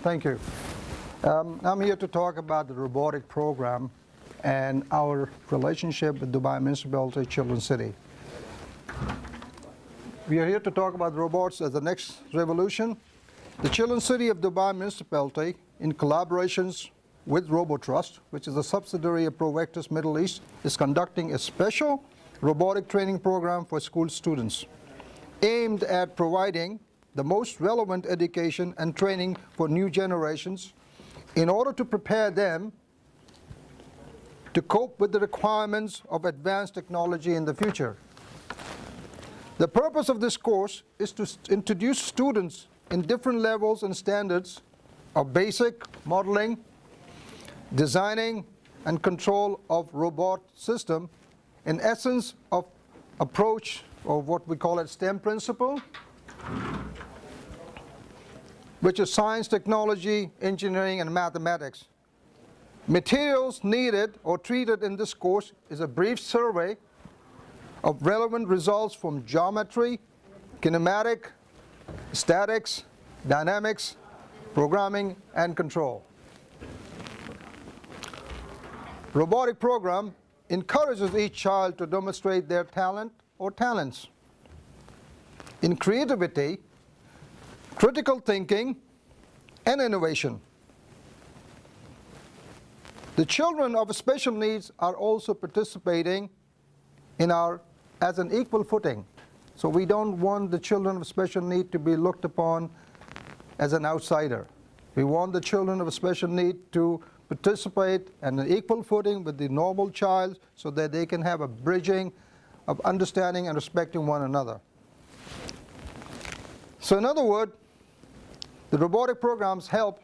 Thank you. I'm here to talk about the robotic program and our relationship with Dubai Municipality Children's City. We are here to talk about robots as the next revolution. The Children's City of Dubai Municipality, in collaborations with RoboTrust, which is a subsidiary of Provectus Middle East, is conducting a special robotic training program for school students aimed at providing the most relevant education and training for new generations in order to prepare them to cope with the requirements of advanced technology in the future. The purpose of this course is to introduce students in different levels and standards of basic modeling, designing, and control of robot system, in essence of approach of what we call it STEM principle, which is science, technology, engineering, and mathematics. Materials needed or treated in this course is a brief survey of relevant results from geometry, kinematic, statics, dynamics, programming, and control. Robotic program encourages each child to demonstrate their talent or talents in creativity, critical thinking, and innovation. The children of special needs are also participating in as an equal footing. So we don't want the children of special need to be looked upon as an outsider. We want the children of special need to participate on an equal footing with the normal child so that they can have a bridging of understanding and respecting one another. So in other words, the robotic programs help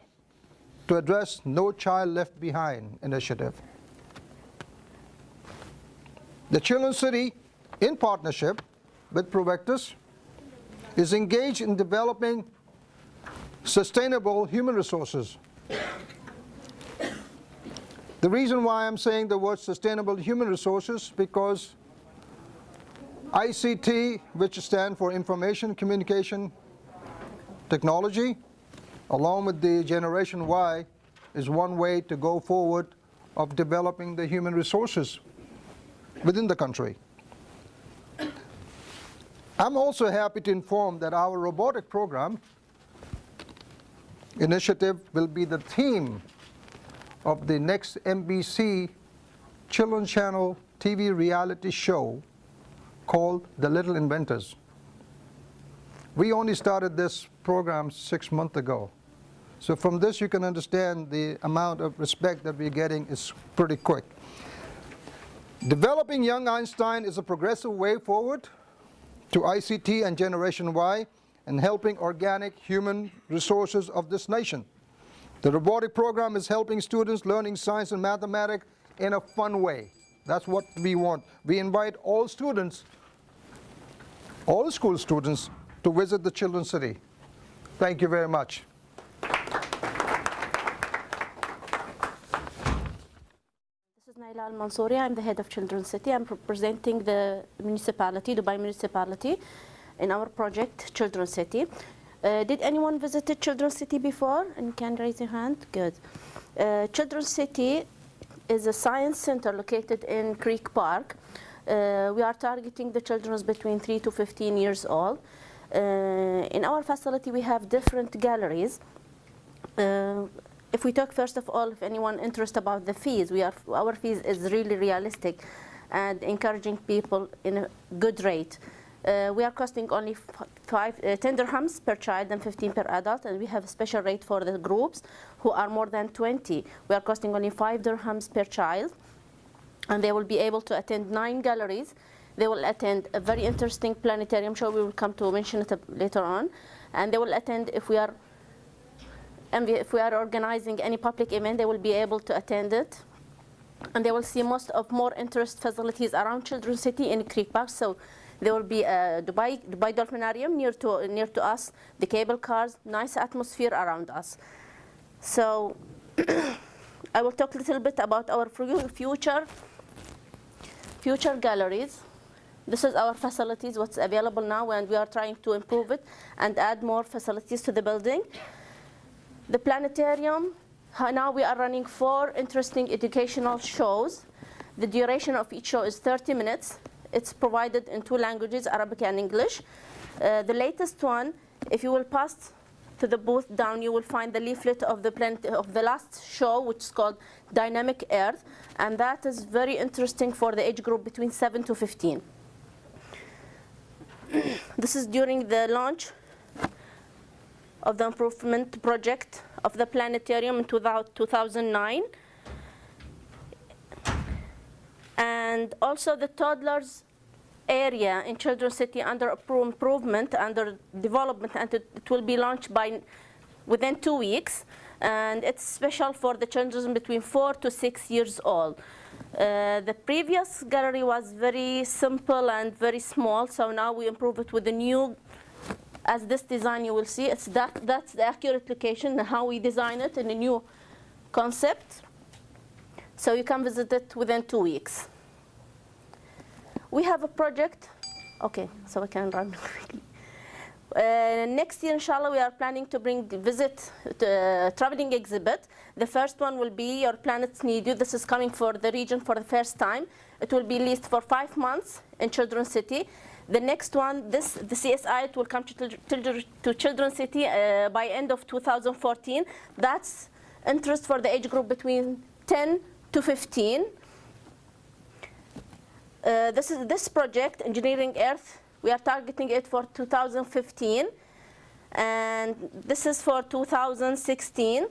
to address No Child Left Behind initiative. The Children's City, in partnership with Provectus, is engaged in developing sustainable human resources. The reason why I'm saying the word sustainable human resources, because ICT, which stands for Information Communication Technology, along with the Generation Y, is one way to go forward of developing the human resources within the country. I'm also happy to inform that our robotic program initiative will be the theme of the next MBC Children's Channel TV reality show called The Little Inventors. We only started this program 6 months ago. So from this you can understand the amount of respect that we're getting is pretty quick. Developing Young Einstein is a progressive way forward to ICT and Generation Y and helping organic human resources of this nation. The robotic program is helping students learning science and mathematics in a fun way. That's what we want. We invite all students, all school students, to visit the Children's City. Thank you very much. This is Naila Al-Mansouri. I'm the head of Children's City. I'm representing the municipality, Dubai Municipality, in our project Children's City. Did anyone visit Children's City before? And can raise your hand? Good. Children's City is a science center located in Creek Park. We are targeting the children between 3 to 15 years old. In our facility, we have different galleries. If we talk first of all, if anyone interested about the fees, our fees is really realistic and encouraging people in a good rate. We are costing only 10 dirhams per child and 15 per adult, and we have a special rate for the groups who are more than 20. We are costing only 5 dirhams per child, and they will be able to attend 9 galleries. They will attend a very interesting planetarium show. We will come to mention it later on, and they will attend if we are organizing any public event, they will be able to attend it, and they will see more interest facilities around Children's City in Creek Park. So there will be a Dubai Dolphinarium near to us, the cable cars, nice atmosphere around us. So I will talk a little bit about our future galleries. This is our facilities, what's available now, and we are trying to improve it and add more facilities to the building. The planetarium, now we are running 4 interesting educational shows. The duration of each show is 30 minutes. It's provided in 2 languages, Arabic and English. The latest one, if you will pass to the booth down, you will find the leaflet of the last show, which is called Dynamic Earth, and that is very interesting for the age group between 7 to 15. This is during the launch of the improvement project of the planetarium in 2009. And also the toddlers area in Children's City under improvement, under development, and it will be launched within 2 weeks. And it's special for the children between 4 to 6 years old. The previous gallery was very simple and very small, so now we improve it with the new, as this design you will see, that's the accurate location and how we design it in a new concept. So you can visit it within 2 weeks. We have a project, okay, so we can run quickly. Next year, inshallah, we are planning to visit the traveling exhibit. The first one will be Your Planets Need You. This is coming for the region for the first time. It will be leased for 5 months in Children's City. The next one, the CSI, it will come to Children's City by end of 2014. That's interest for the age group between 10 to 15. This project, Engineering Earth, we are targeting it for 2015, and this is for 2016.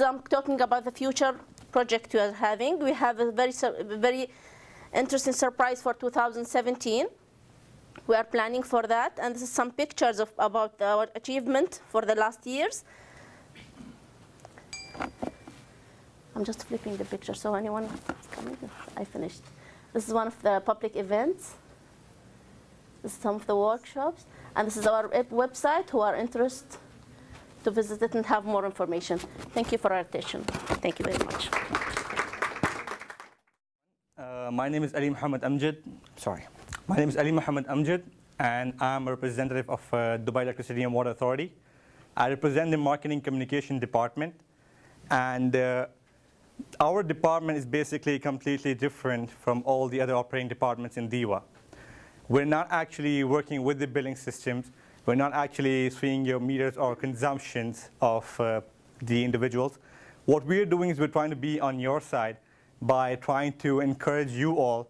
I'm talking about the future project we are having. We have a very interesting surprise for 2017. We are planning for that, and this is some pictures about our achievement for the last years. I'm just flipping the picture, so anyone is coming? I finished. This is one of the public events. This is some of the workshops. And this is our website who are interested to visit it and have more information. Thank you for your attention. Thank you very much. My name is Ali Mohammed Amjad. My name is Ali Mohammed Amjad, and I'm a representative of Dubai Electricity and Water Authority. I represent the Marketing Communication Department. And our department is basically completely different from all the other operating departments in DEWA. We're not actually working with the billing systems. We're not actually seeing your meters or consumptions of the individuals. What we're doing is we're trying to be on your side by trying to encourage you all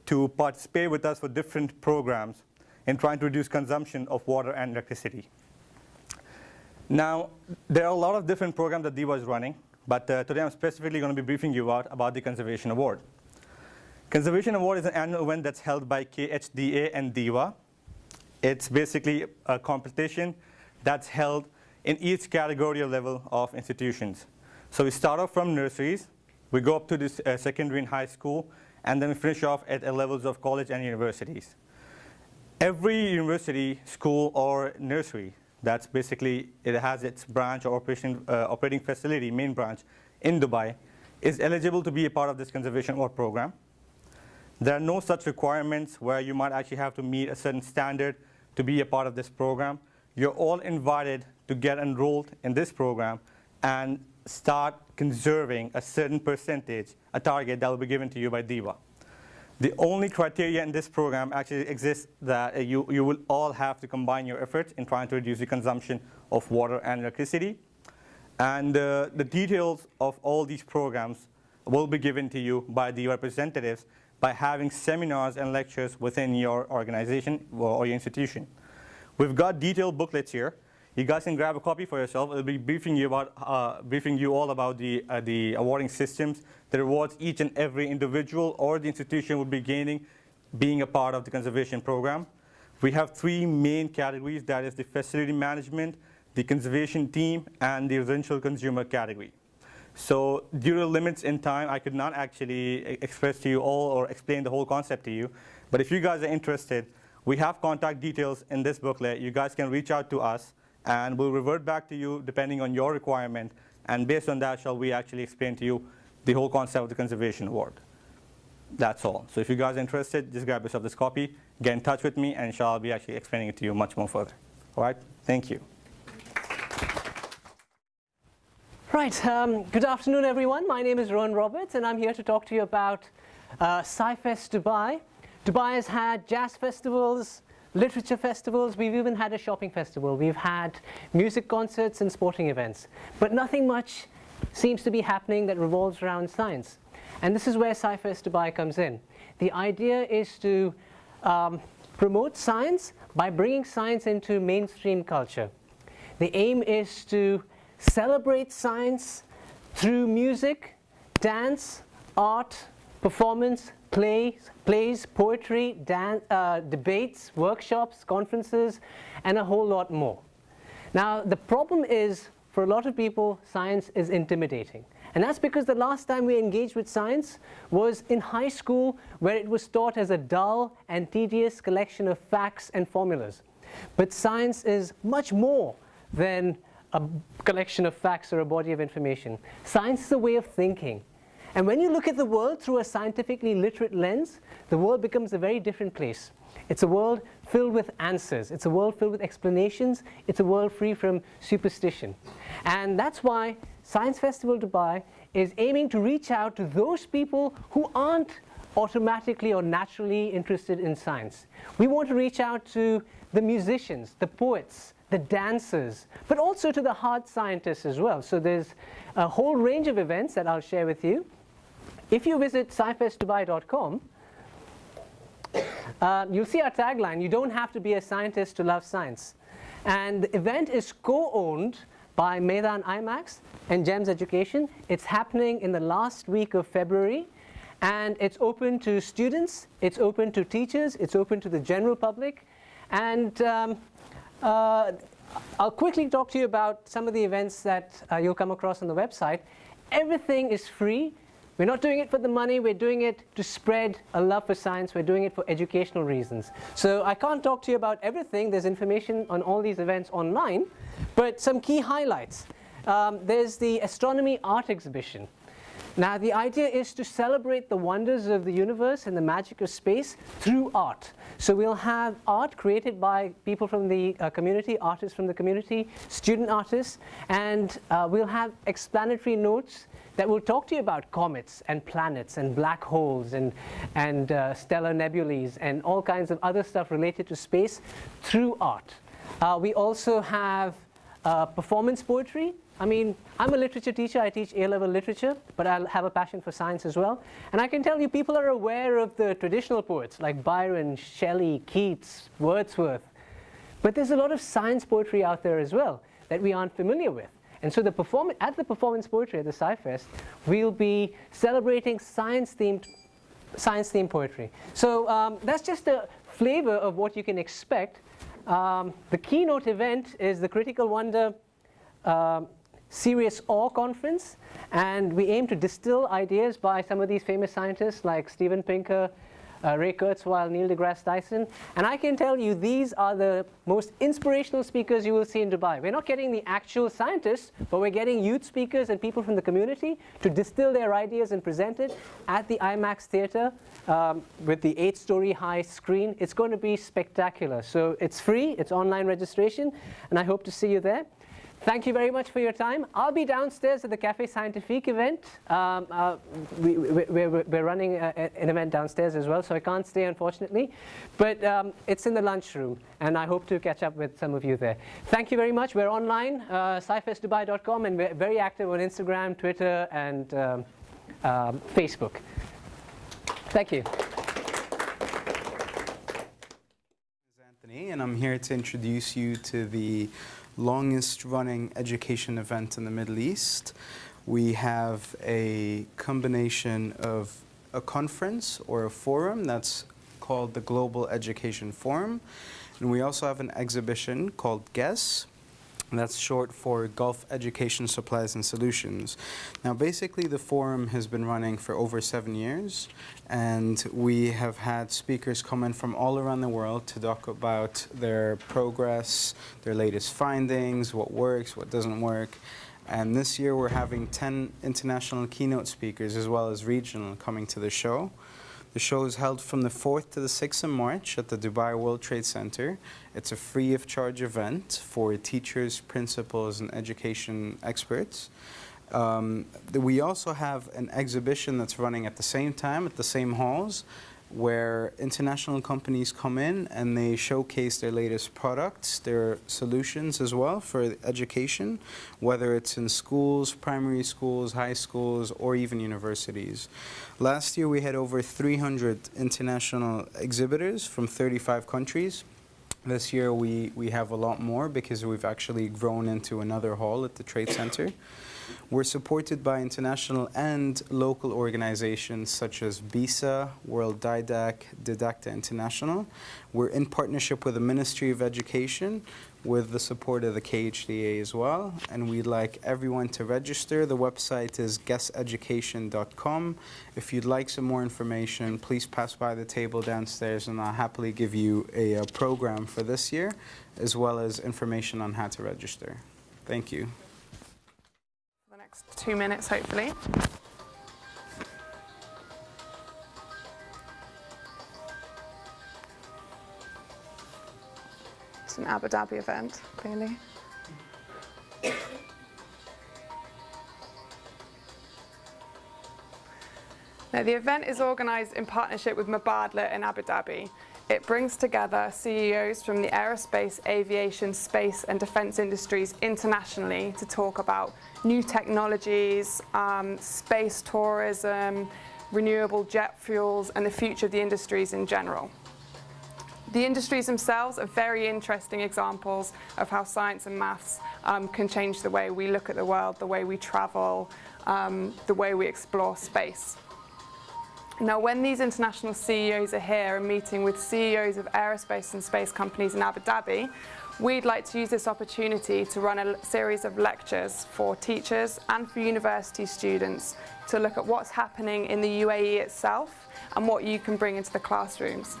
to participate with us for different programs in trying to reduce consumption of water and electricity. Now, there are a lot of different programs that DEWA is running, but today I'm specifically going to be briefing you about the Conservation Award. Conservation Award is an annual event that's held by KHDA and DEWA. It's basically a competition that's held in each category or level of institutions. So we start off from nurseries, we go up to this secondary and high school, and then we finish off at levels of college and universities. Every university, school, or nursery that's basically, it has its branch or operating facility, main branch in Dubai, is eligible to be a part of this Conservation Award program. There are no such requirements where you might actually have to meet a certain standard to be a part of this program. You're all invited to get enrolled in this program and start conserving a certain percentage, a target that will be given to you by DEWA. The only criteria in this program actually exists that you will all have to combine your efforts in trying to reduce the consumption of water and electricity. And the details of all these programs will be given to you by the representatives by having seminars and lectures within your organization or your institution. We've got detailed booklets here. You guys can grab a copy for yourself. It'll be briefing you all about the awarding systems, the rewards each and every individual or the institution will be gaining being a part of the conservation program. We have 3 main categories, that is the facility management, the conservation team, and the residential consumer category. So due to limits in time, I could not actually express to you all or explain the whole concept to you. But if you guys are interested, we have contact details in this booklet. You guys can reach out to us, and we'll revert back to you depending on your requirement. And based on that, shall we actually explain to you the whole concept of the Conservation Award. That's all. So if you guys are interested, just grab yourself this copy, get in touch with me, and I'll be actually explaining it to you much more further. All right? Thank you. Right, good afternoon everyone. My name is Rowan Roberts and I'm here to talk to you about SciFest Dubai. Dubai has had jazz festivals, literature festivals, we've even had a shopping festival, we've had music concerts and sporting events. But nothing much seems to be happening that revolves around science. And this is where SciFest Dubai comes in. The idea is to promote science by bringing science into mainstream culture. The aim is to celebrate science through music, dance, art, performance, plays, poetry, debates, workshops, conferences, and a whole lot more. Now, the problem is, for a lot of people, science is intimidating. And that's because the last time we engaged with science was in high school, where it was taught as a dull and tedious collection of facts and formulas. But science is much more than a collection of facts or a body of information. Science is a way of thinking. And when you look at the world through a scientifically literate lens, the world becomes a very different place. It's a world filled with answers. It's a world filled with explanations. It's a world free from superstition. And that's why Science Festival Dubai is aiming to reach out to those people who aren't automatically or naturally interested in science. We want to reach out to the musicians, the poets, the dancers, but also to the hard scientists as well. So there's a whole range of events that I'll share with you. If you visit scifestdubai.com, you'll see our tagline, you don't have to be a scientist to love science. And the event is co-owned by Maidan IMAX and GEMS Education. It's happening in the last week of February. And it's open to students, it's open to teachers, it's open to the general public. And I'll quickly talk to you about some of the events that you'll come across on the website. Everything is free. We're not doing it for the money, we're doing it to spread a love for science, we're doing it for educational reasons. So I can't talk to you about everything, there's information on all these events online, but some key highlights. There's the Astronomy Art Exhibition. Now the idea is to celebrate the wonders of the universe and the magic of space through art. So we'll have art created by people from the community, artists from the community, student artists, and we'll have explanatory notes that will talk to you about comets and planets and black holes and stellar nebulae and all kinds of other stuff related to space through art. We also have performance poetry. I mean, I'm a literature teacher, I teach A-level literature, but I have a passion for science as well. And I can tell you people are aware of the traditional poets like Byron, Shelley, Keats, Wordsworth. But there's a lot of science poetry out there as well that we aren't familiar with. And so at the performance poetry at the SciFest, we'll be celebrating science-themed poetry. So that's just a flavor of what you can expect. The keynote event is the Critical Wonder Serious Awe Conference, and we aim to distill ideas by some of these famous scientists like Steven Pinker, Ray Kurzweil, Neil deGrasse Tyson, and I can tell you these are the most inspirational speakers you will see in Dubai. We're not getting the actual scientists, but we're getting youth speakers and people from the community to distill their ideas and present it at the IMAX Theatre with the 8-story high screen. It's going to be spectacular. So it's free, it's online registration, and I hope to see you there. Thank you very much for your time. I'll be downstairs at the Café Scientifique event. We're running an event downstairs as well, so I can't stay, unfortunately. But it's in the lunchroom, and I hope to catch up with some of you there. Thank you very much. We're online, scifestdubai.com, and we're very active on Instagram, Twitter, and Facebook. Thank you. Anthony, and I'm here to introduce you to the longest running education event in the Middle East. We have a combination of a conference or a forum that's called the Global Education Forum, and we also have an exhibition called GESS, and that's short for Gulf Education Supplies and Solutions. Now basically the forum has been running for over 7 years, and we have had speakers come in from all around the world to talk about their progress, their latest findings, what works, what doesn't work. And this year we're having 10 international keynote speakers as well as regional coming to the show. The show is held from the 4th to the 6th of March at the Dubai World Trade Center. It's a free of charge event for teachers, principals, and education experts. We also have an exhibition that's running at the same time, at the same halls, where international companies come in and they showcase their latest products, their solutions as well for education, whether it's in schools, primary schools, high schools, or even universities. Last year we had over 300 international exhibitors from 35 countries. This year we have a lot more because we've actually grown into another hall at the Trade Center. We're supported by international and local organizations such as BISA, World Didac, Didacta International. We're in partnership with the Ministry of Education with the support of the KHDA as well. And we'd like everyone to register. The website is guesseducation.com. If you'd like some more information, please pass by the table downstairs and I'll happily give you a program for this year, as well as information on how to register. Thank you. 2 minutes, hopefully. It's an Abu Dhabi event, clearly. Now, the event is organised in partnership with Mubadala in Abu Dhabi. It brings together CEOs from the aerospace, aviation, space and defence industries internationally to talk about new technologies, space tourism, renewable jet fuels and the future of the industries in general. The industries themselves are very interesting examples of how science and maths can change the way we look at the world, the way we travel, the way we explore space. Now, when these international CEOs are here and meeting with CEOs of aerospace and space companies in Abu Dhabi, we'd like to use this opportunity to run a series of lectures for teachers and for university students to look at what's happening in the UAE itself and what you can bring into the classrooms.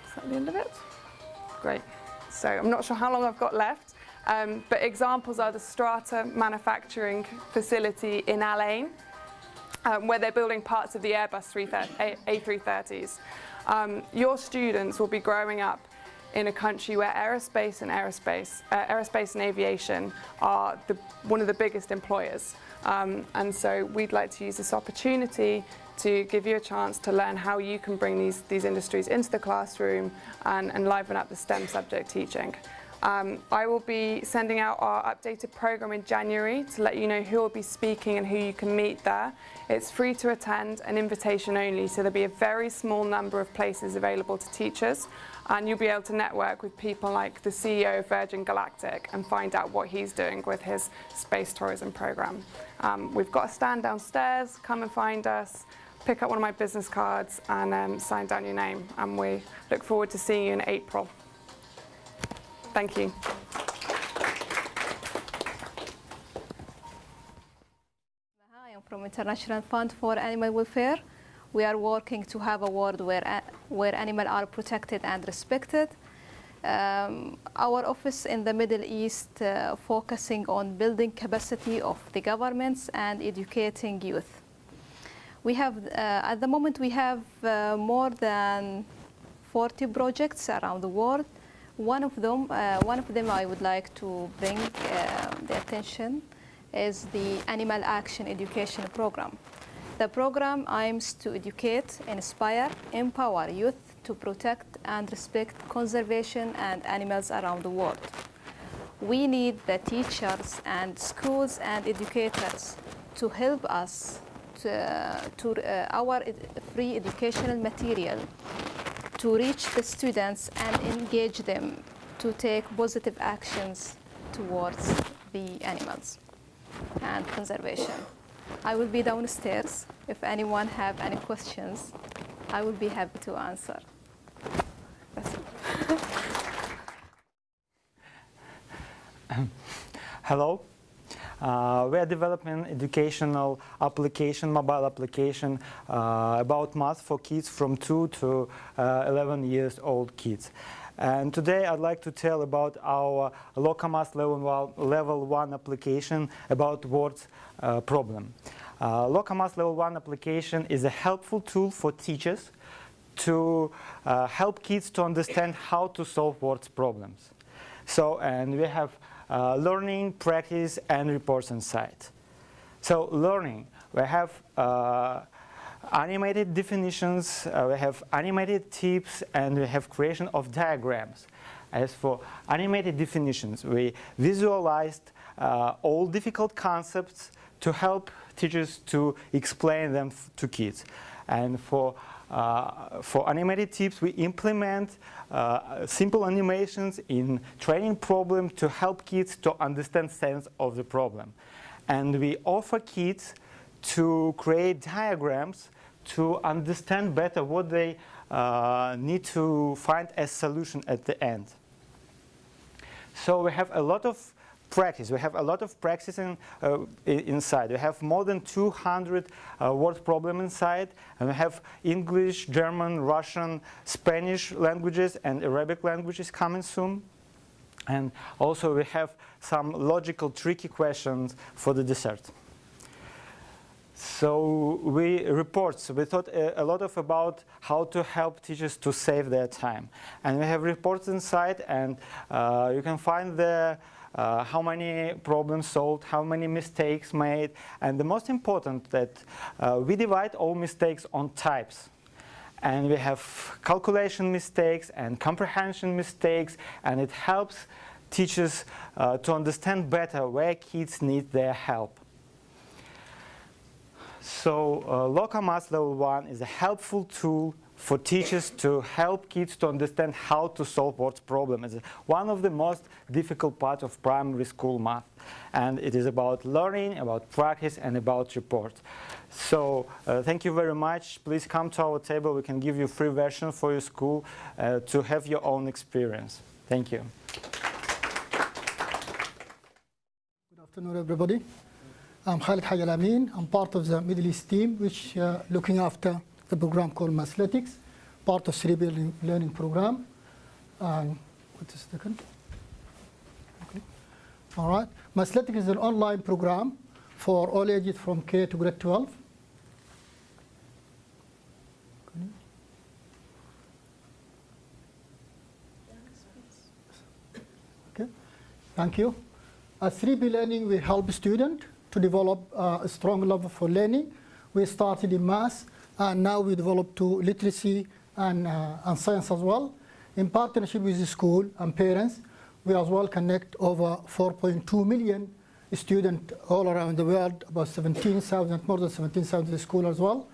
Is that the end of it? Great. So I'm not sure how long I've got left, but examples are the Strata manufacturing facility in Al Ain, where they're building parts of the Airbus A330s. Your students will be growing up in a country where aerospace and aviation are one of the biggest employers. And so we'd like to use this opportunity to give you a chance to learn how you can bring these industries into the classroom and liven up the STEM subject teaching. I will be sending out our updated program in January to let you know who will be speaking and who you can meet there. It's free to attend and invitation only, so there'll be a very small number of places available to teachers, and you'll be able to network with people like the CEO of Virgin Galactic and find out what he's doing with his space tourism program. We've got a stand downstairs. Come and find us, pick up one of my business cards and sign down your name, and we look forward to seeing you in April. Thank you. I am from International Fund for Animal Welfare. We are working to have a world where animals are protected and respected. Our office in the Middle East focusing on building capacity of the governments and educating youth. We have, at the moment, we have more than 40 projects around the world. One of them I would like to bring the attention is the Animal Action Education Program. The program aims to educate, inspire, empower youth to protect and respect conservation and animals around the world. We need the teachers and schools and educators to help us to our free educational material to reach the students and engage them to take positive actions towards the animals and conservation. I will be downstairs. If anyone have any questions, I will be happy to answer. That's it. Hello. We are developing educational application, mobile application about math for kids from 2 to 11 years old kids. And today I'd like to tell about our Lacamas level 1 application about words problem. Lacamas level 1 application is a helpful tool for teachers to help kids to understand how to solve words problems. So, and we have learning, practice, and reports inside. So learning, we have animated definitions, we have animated tips, and we have creation of diagrams. As for animated definitions, we visualized all difficult concepts to help teachers to explain them to kids. And for animated tips, we implement simple animations in training problem to help kids to understand sense of the problem. And we offer kids to create diagrams to understand better what they need to find as solution at the end. So we have a lot of practice. We have a lot of practice inside. We have more than 200 word problem inside, and we have English, German, Russian, Spanish languages, and Arabic languages coming soon. And also we have some logical, tricky questions for the dessert. So we thought a lot about how to help teachers to save their time. And we have reports inside, and you can find there how many problems solved, how many mistakes made, and the most important that we divide all mistakes on types. And we have calculation mistakes and comprehension mistakes, and it helps teachers to understand better where kids need their help. So Lacamas Level 1 is a helpful tool for teachers to help kids to understand how to solve word problems. It's one of the most difficult parts of primary school math. And it is about learning, about practice, and about reports. So thank you very much. Please come to our table. We can give you a free version for your school to have your own experience. Thank you. Good afternoon, everybody. I'm Khalid Haj Al Amin. I'm part of the Middle East team, which looking after the program called Mathletics, part of cerebral learning program. And what is the second? Okay. All right. Mathletics is an online program for all ages from K to grade 12. Okay. Thank you. At cerebral learning, we help students to develop a strong love for learning. We started in math, and now we develop to literacy and science as well. In partnership with the school and parents, we as well connect over 4.2 million students all around the world, about 17,000, more than 17,000 schools as well.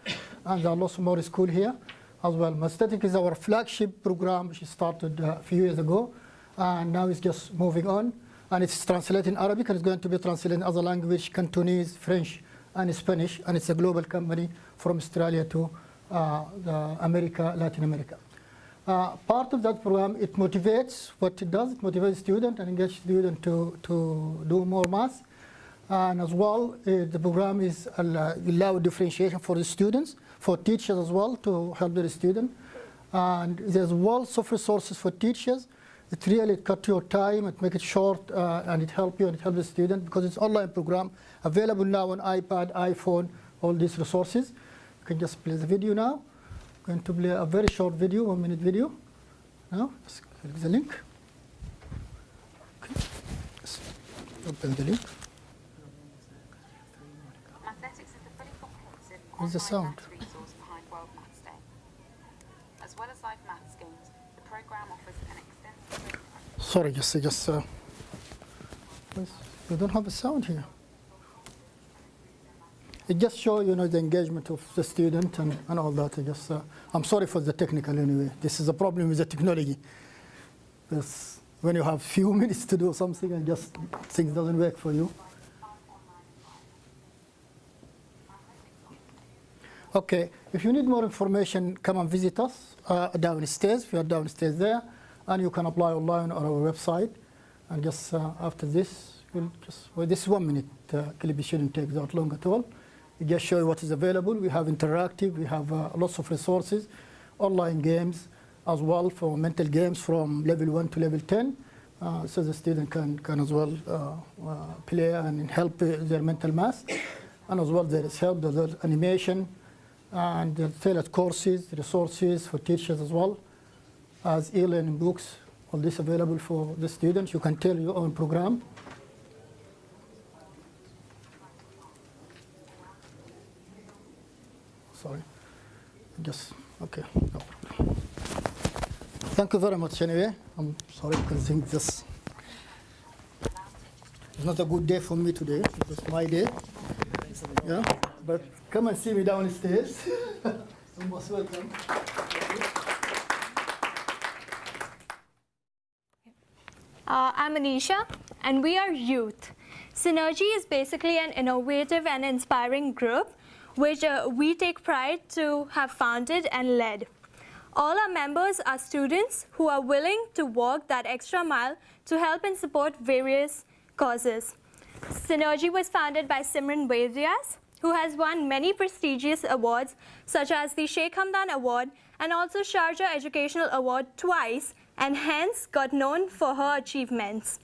And there are lots more schools here as well. Mathletics is our flagship program, which started a few years ago, and now it's just moving on. And it's translated in Arabic, and it's going to be translated in other languages, Cantonese, French, and Spanish. And it's a global company from Australia to America, Latin America. Part of that program, it motivates what it does. It motivates students and engages students to do more math. And as well, the program is allow differentiation for the students, for teachers as well, to help the students. And there's lots of resources for teachers. It really cuts your time, it makes it short, and it helps you and it helps the student because it's an online program available now on iPad, iPhone, all these resources. You can just play the video now. I'm going to play a very short video, 1 minute video. Now, let's click the link. Okay. Let's open the link. Mathletics is the fully comprehensive Where's the sound? maths resource behind World Maths Day. As well as live maths games, the program offers an extensive... Sorry, just we don't have a sound here. It just shows, the engagement of the student and all that. I'm sorry for the technical anyway. This is a problem with the technology. Because when you have few minutes to do something and just things doesn't work for you. Okay, if you need more information, come and visit us downstairs. We are downstairs there, and you can apply online on our website. And just after this, this is 1 minute clip. It shouldn't take that long at all. We just show you what is available. We have interactive. We have lots of resources, online games as well for mental games from level 1 to level 10. So the student can as well play and help their mental math. And as well, there is help, there's animation, and the tailored courses, resources for teachers as well, as e-learning books, all this available for the students. You can tailor your own program. Just, okay, no problem. Thank you very much anyway. I'm sorry because I think this it's not a good day for me today. It's my day. Yeah, but come and see me downstairs. You're most welcome. I'm Anisha, and we are youth. Synergy is basically an innovative and inspiring group which we take pride to have founded and led. All our members are students who are willing to walk that extra mile to help and support various causes. Synergy was founded by Simran Vaidyas, who has won many prestigious awards such as the Sheikh Hamdan Award and also Sharjah Educational Award twice, and hence got known for her achievements.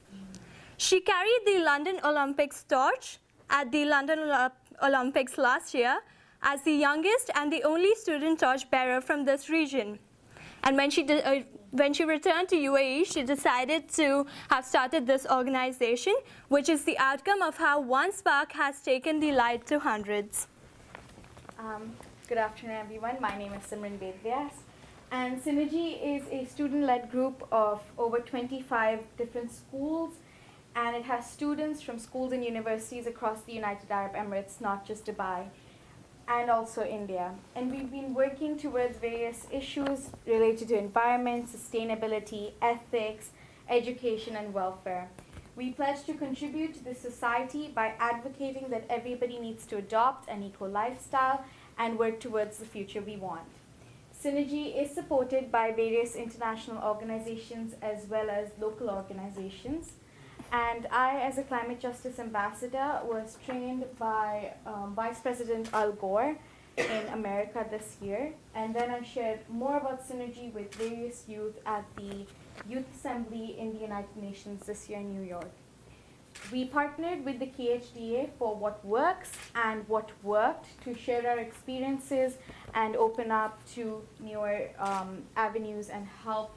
She carried the London Olympics torch at the London Olympics last year as the youngest and the only student torch bearer from this region. And when she returned to UAE, she decided to have started this organization, which is the outcome of how one spark has taken the light to hundreds. Good afternoon, everyone. My name is Simran Vaidyas. And Synergy is a student-led group of over 25 different schools, and it has students from schools and universities across the United Arab Emirates, not just Dubai, and also India. And we've been working towards various issues related to environment, sustainability, ethics, education, and welfare. We pledge to contribute to the society by advocating that everybody needs to adopt an eco lifestyle and work towards the future we want. Synergy is supported by various international organizations as well as local organizations. And I, as a climate justice ambassador, was trained by Vice President Al Gore in America this year. And then I shared more about Synergy with various youth at the Youth Assembly in the United Nations this year in New York. We partnered with the KHDA for what works and what worked to share our experiences and open up to newer avenues and help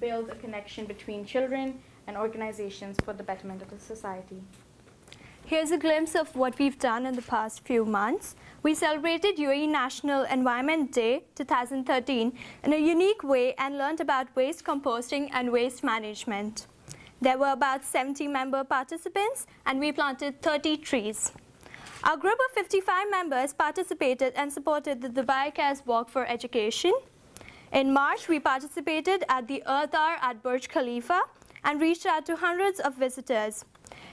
build a connection between children and organizations for the betterment of the society. Here's a glimpse of what we've done in the past few months. We celebrated UAE National Environment Day 2013 in a unique way and learned about waste composting and waste management. There were about 70 member participants, and we planted 30 trees. Our group of 55 members participated and supported the Dubai Cares Walk for Education. In March, we participated at the Earth Hour at Burj Khalifa and reached out to hundreds of visitors.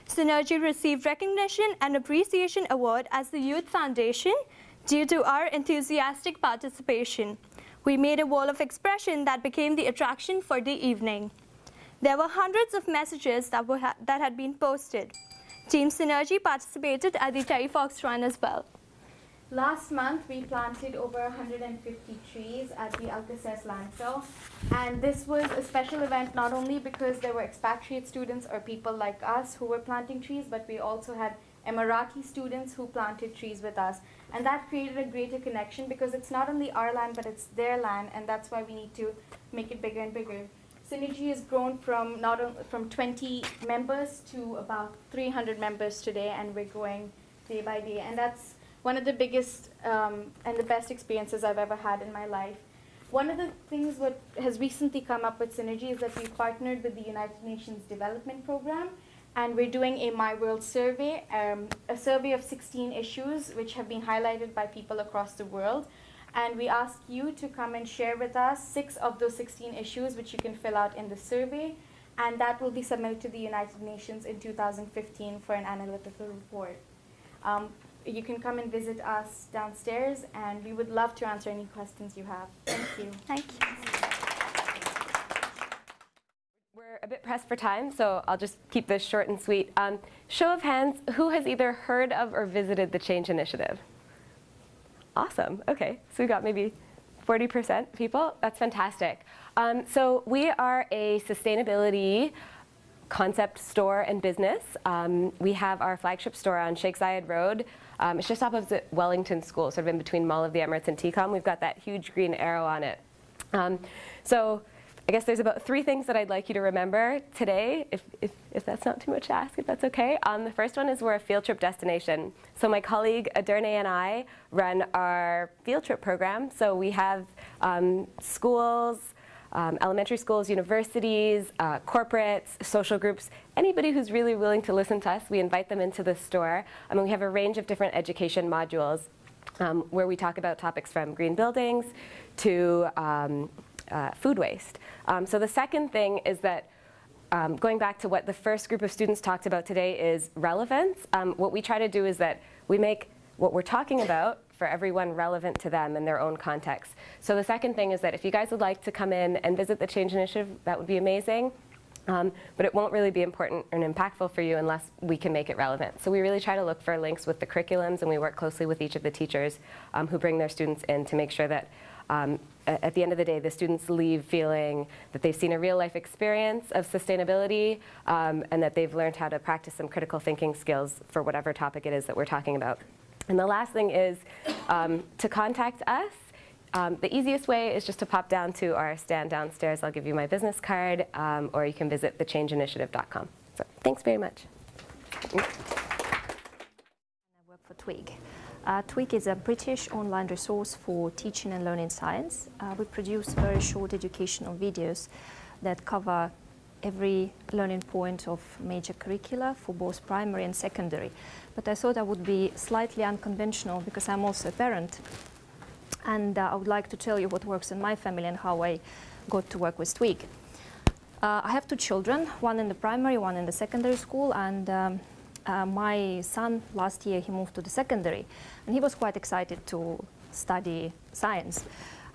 Synergy received recognition and appreciation award as the Youth Foundation due to our enthusiastic participation. We made a wall of expression that became the attraction for the evening. There were hundreds of messages that had been posted. Team Synergy participated at the Terry Fox Run as well. Last month, we planted over 150 trees at the Alcaces landfill. And this was a special event not only because there were expatriate students or people like us who were planting trees, but we also had Emirati students who planted trees with us. And that created a greater connection because it's not only our land, but it's their land, and that's why we need to make it bigger and bigger. Synergy has grown from from 20 members to about 300 members today, and we're growing day by day. And that's one of the biggest and the best experiences I've ever had in my life. One of the things that has recently come up with Synergy is that we've partnered with the United Nations Development Program, and we're doing a My World survey, a survey of 16 issues which have been highlighted by people across the world. And we ask you to come and share with us 6 of those 16 issues, which you can fill out in the survey, and that will be submitted to the United Nations in 2015 for an analytical report. You can come and visit us downstairs, and we would love to answer any questions you have. Thank you. Thank you. We're a bit pressed for time, so I'll just keep this short and sweet. Show of hands, who has either heard of or visited the Change Initiative? Awesome. Okay, so we got maybe 40% people. That's fantastic. So we are a sustainability concept store and business. We have our flagship store on Sheikh Zayed Road. It's just opposite Wellington School, sort of in between Mall of the Emirates and TCOM. We've got that huge green arrow on it. So I guess there's about 3 things that I'd like you to remember today, if that's not too much to ask, if that's okay. The first one is we're a field trip destination. So my colleague Aderne and I run our field trip program. So we have schools, elementary schools, universities, corporates, social groups, anybody who's really willing to listen to us, we invite them into the store. I mean, we have a range of different education modules where we talk about topics from green buildings to food waste. So the second thing is that going back to what the first group of students talked about today is relevance. What we try to do is that we make what we're talking about for everyone relevant to them in their own context. So the second thing is that if you guys would like to come in and visit the Change Initiative, that would be amazing. But it won't really be important and impactful for you unless we can make it relevant. So we really try to look for links with the curriculums, and we work closely with each of the teachers who bring their students in to make sure that at the end of the day, the students leave feeling that they've seen a real life experience of sustainability and that they've learned how to practice some critical thinking skills for whatever topic it is that we're talking about. And the last thing is to contact us. The easiest way is just to pop down to our stand downstairs. I'll give you my business card, or you can visit thechangeinitiative.com. So thanks very much. I work for Tweek. Tweek is a British online resource for teaching and learning science. We produce very short educational videos that cover every learning point of major curricula for both primary and secondary. But I thought I would be slightly unconventional because I'm also a parent. And I would like to tell you what works in my family and how I got to work with Tweek. I have 2 children, one in the primary, one in the secondary school, and my son last year he moved to the secondary, and he was quite excited to study science.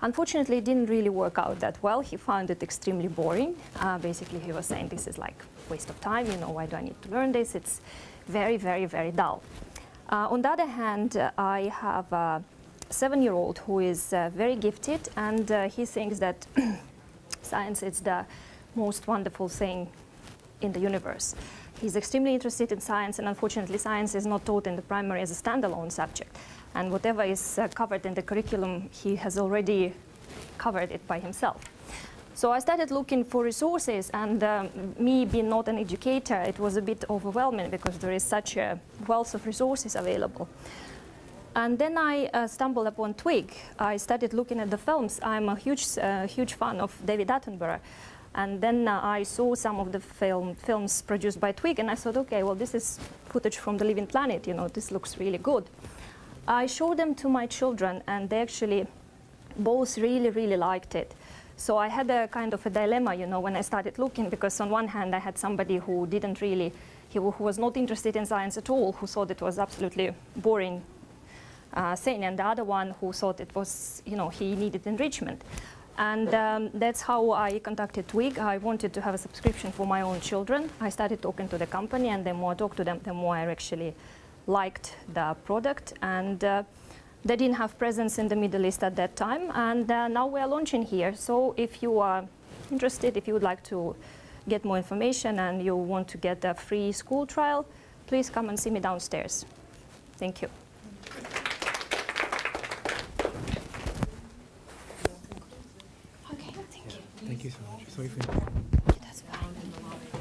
Unfortunately, it didn't really work out that well. He found it extremely boring. Basically, he was saying this is like a waste of time, you know, why do I need to learn this? It's very, very, very dull. On the other hand, I have a 7-year-old who is very gifted, and he thinks that science is the most wonderful thing in the universe. He's extremely interested in science, and unfortunately science is not taught in the primary as a standalone subject. And whatever is covered in the curriculum, he has already covered it by himself. So I started looking for resources, and me being not an educator, it was a bit overwhelming because there is such a wealth of resources available. And then I stumbled upon Tweek. I started looking at the films. I'm a huge fan of David Attenborough. And then I saw some of the films produced by Tweek, and I thought, okay, well, this is footage from the Living Planet, you know, this looks really good. I showed them to my children, and they actually both really, really liked it. So I had a kind of a dilemma, you know, when I started looking, because on one hand I had somebody who didn't really, who was not interested in science at all, who thought it was absolutely boring thing, and the other one who thought it was, you know, he needed enrichment. And that's how I contacted Tweek. I wanted to have a subscription for my own children. I started talking to the company, and the more I talked to them, the more I actually liked the product. And they didn't have presence in the Middle East at that time, and now we are launching here. So if you are interested, if you would like to get more information and you want to get a free school trial, please come and see me downstairs. Thank you. Thank you so much. Sorry for That's fine.